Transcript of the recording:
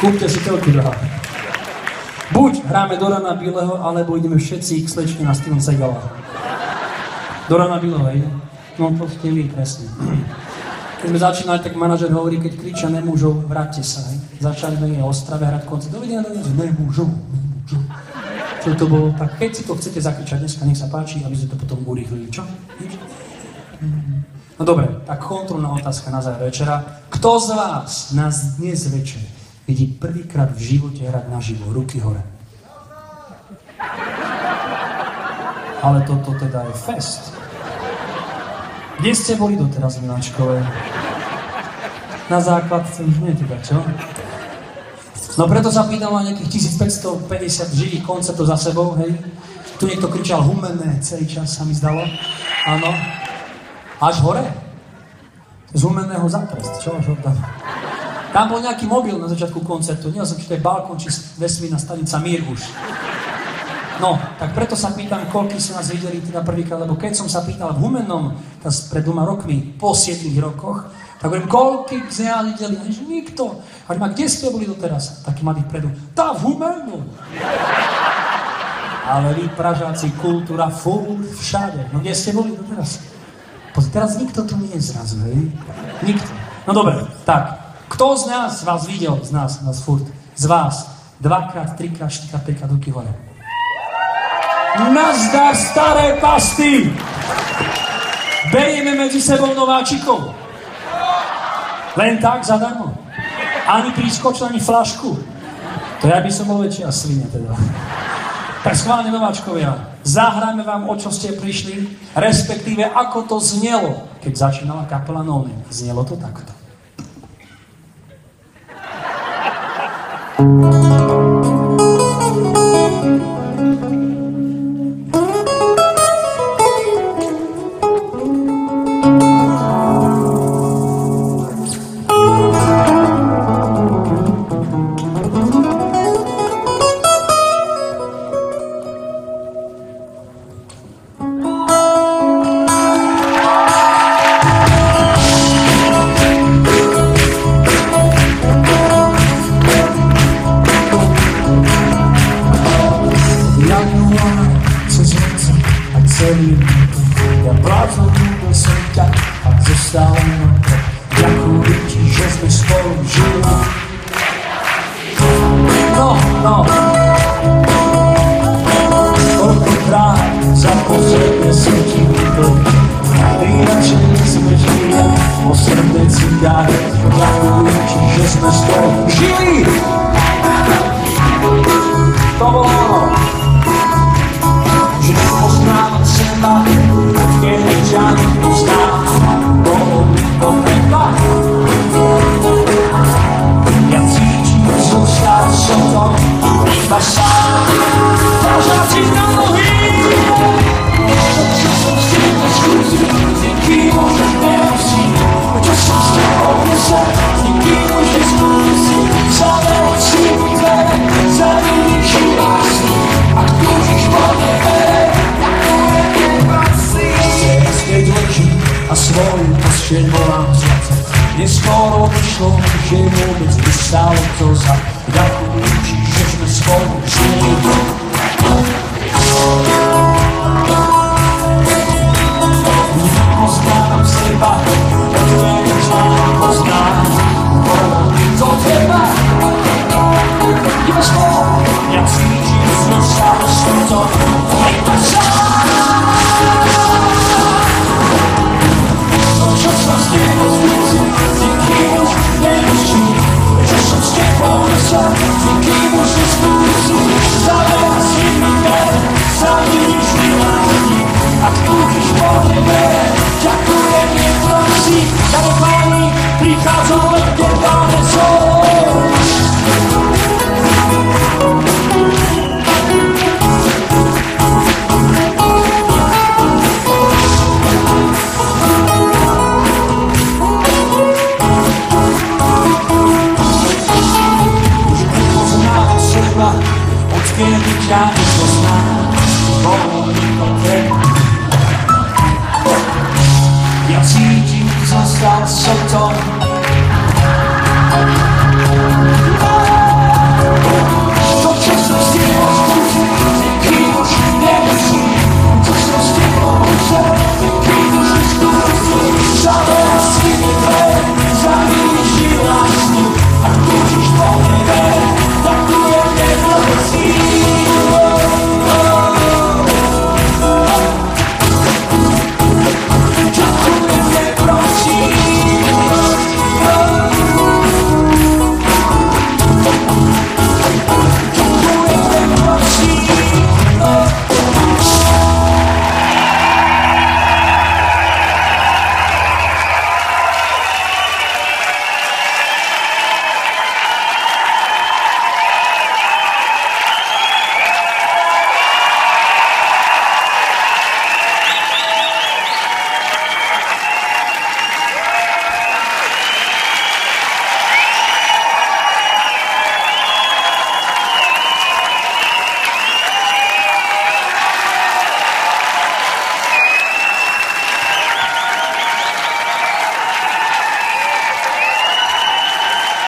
Kúpte si telku, drahá. Buď hráme do Rana Bieleho, alebo ideme všetci k slečne na Steven Segala. Do Rana Bieleho, hej? No to ste vy, presne. Keď sme začínali, tak manažer hovorí, keď kričia nemôžu, vráťte sa, hej? Začali sme o Ostrave hrať koncert. Dovidenia, nemôžu. Čo to bolo? Tak keď si to chcete zakričať dneska, nech sa páči, aby sme to potom urýchlili. Čo? No dobre, tak kontrolná otázka na záver večera. Kto z vás nás dnes večer vidí prvýkrát v živote hrať naživo? Ruky hore. Ale toto teda je fest. Kde ste boli doteraz, Miláčkové? Na základce už nie teda, čo? No preto sa pýtam na nejakých 1550 živých koncertov za sebou, hej? Tu niekto kričal Humenné celý čas, sa mi zdalo. Áno. Až hore? Z Humenného zatrest, čo až hore tam? Tam bol nejaký mobil na začiatku koncertu, nie som, či to je balkón, či vesmírna stanica Mír už. No, tak preto sa pýtam, koľký sú nás videli teda prvýkrát, lebo keď som sa pýtal v Humennom, pred 2 rokmi, po 7 rokoch, tak hovorím, koľký sme nás videli? A že nikto. A hovorím, a kde ste boli doteraz? Taký mladý vpredu. Tá v Humennom. Ale vy, Pražáci, kultúra, furt, všade. No kde ste boli doteraz? Teraz nikto tu nie je zrazu, hej? Nikto. No dobre, tak. Kto z nás vás videl? Z nás furt. Z vás. 2-krát, 3-krát, 4-krát, 5-krát ruky hore. Nazdar, staré pasty! Berieme medzi sebou nováčikov. Len tak, zadarmo. Ani prískoč, ani flašku. To ja by som bol väčšia svinia teda. Tak schválne nováčkovia, zahráme vám, o čo ste prišli, respektíve ako to znelo, keď začínala kapela No Name. Znelo to takto. Ja bardzo długo som tak a zostałem Ďakujem ti, že sme spolu žili. No Koľkokrát za posledne som ti vypil Inače sme žili posledné cigáre. Ďakujem ti, že sme spolu žili. To bolo ono. Že poznám seba, keď ťa nepoznám, bolo mi to treba. Ja cítim, zostal som to iba sám. Pražáci na nohy! Čo som s tebou skúsil, s nikým už nemusím. Čo som s tebou nesel, s nikým už neskúsim. Zavel si mi dvere, zavíš i lásky. Ak túžiš po nebe, keď ležím a svoju posteľ volám zvracať. Neskoro vyšlo, že vôbec by stálo to za. Ďakujem ti, že sme spolu žili. Nepoznávam seba, nevieš, že nepoznám. Bolo mi to treba. Iba spolu, ja cítim, že stále som to iba sám. Čo som s tebou skúsil, s nikým už nemusím. Čo som s tebou nesel, s nikým už neskúsim. Zavera si mi dvere, zavíš mi lásky. Ak túžiš po nebe, ďakujem, neprosím. Ďakujem, prichádzajú